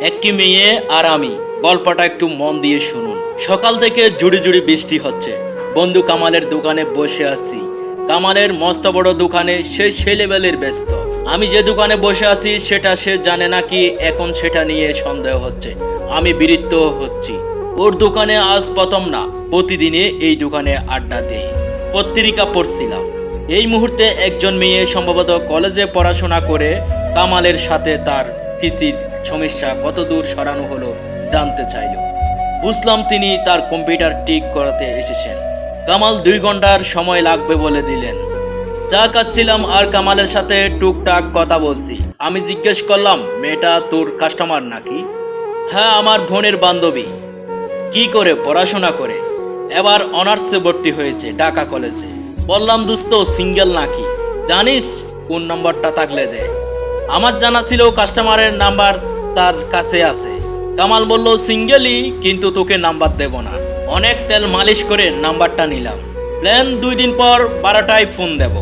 একটি মেয়ে আর আমি। গল্পটা একটু মন দিয়ে শুনুন। সকাল থেকে জুড়ি জুড়ি বৃষ্টি হচ্ছে। বন্ধু কামালের দোকানে বসে আছি। কামালের মস্ত বড় দোকানে সে ছেলেবেলের ব্যস্ত। আমি যে দোকানে বসে আছি সেটা সে জানে নাকি এখন সেটা নিয়ে সন্দেহ হচ্ছে। আমি বিরক্ত হচ্ছি। ওর দোকানে আজ প্রথম না, প্রতিদিনে এই দোকানে আড্ডা দেই। পত্রিকা পড়ছিলাম। এই মুহূর্তে একজন মেয়ে সম্ভবত কলেজে পড়াশোনা করে কামালের সাথে তার ফিসির সমস্যা কতদূর সরানো হলো জানতে চাইল। বুঝলাম তিনি তার কম্পিউটার ঠিক করাতে এসেছেন। কামাল 2 ঘন্টার সময় লাগবে বলে দিলেন। চা খাচ্ছিলাম আর কামালের সাথে টুকটাক কথা বলছি। আমি জিজ্ঞেস করলাম, মেয়েটা তোর কাস্টমার নাকি? হ্যাঁ, আমার বোনের বান্ধবী। কি করে পড়াশোনা করে? এবার অনার্সে ভর্তি হয়েছে ঢাকা কলেজে। বললাম, দোস্ত সিঙ্গেল নাকি? জানিস কোন নাম্বারটা থাকলে দে। আমার জানা ছিল কাস্টমারের নাম্বার তার কাছে আছে। কামাল বলল, সিঙ্গেলই, কিন্তু তোকে নাম্বার দেব না। অনেক তেল মালিশ করে নাম্বারটা নিলাম। প্ল্যান 2 দিন পর 12টায় ফোন দেব।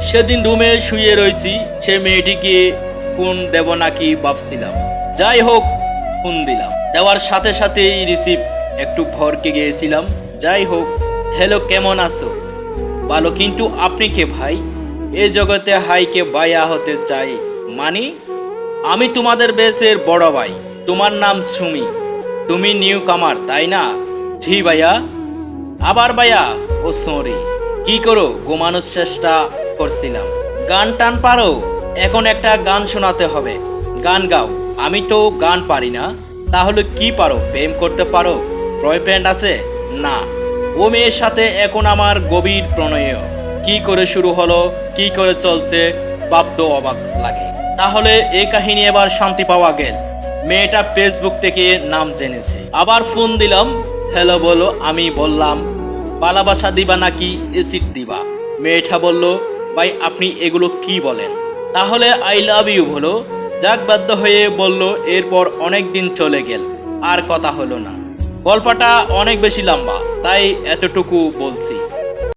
সেদিন রুমে শুয়ে রয়েছি। সে মেয়েটিকে ফোন দেব নাকি ভাবছিলাম। যাই হোক, ফোন দিলাম। দেওয়ার সাথে সাথেই রিসিভ। একটু ভরকে গিয়েছিলাম। যাই হোক, হ্যালো, কেমন আছো? ভালো, কিন্তু আপনি কে ভাই? এ জগতে হাইকে ভাইয়া হতে চাই মানি? আমি তোমাদের বেসের বড় ভাই। তোমার নাম সুমি। তুমি নিউ কামার তাই না? জি ভাইয়া। আবার ভাইয়া? ও সরি। কি করো? ঘুমানোর চেষ্টা করছিলাম। গান টান পারো? এখন একটা গান শোনাতে হবে। গান গাও। আমি তো গান পারি না। তাহলে কি পারো? প্রেম করতে পারো? বয়ফ্রেন্ড আছে? না। ও মেয়ের সাথে এখন আমার গভীর প্রণয়। কি করে শুরু হলো, কি করে চলছে, ভাবতেও অবাক লাগে। তাহলে এই কাহিনী এবার শান্তি পাওয়া গেল। মেয়েটা ফেসবুক থেকে নাম জেনেছে। আবার ফোন দিলাম। হ্যালো বলো। আমি বললাম, ভালোবাসা দিবা নাকি এসিড দিবা? মেয়েটা বলল, ভাই আপনি এগুলো কি বলেন? তাহলে আই লাভ ইউ বলো। যাক বাধ্য হয়ে বলল। এরপর অনেক দিন চলে গেল, আর কথা হলো না। গল্পটা অনেক বেশি লম্বা, তাই এতটুকু বলছি।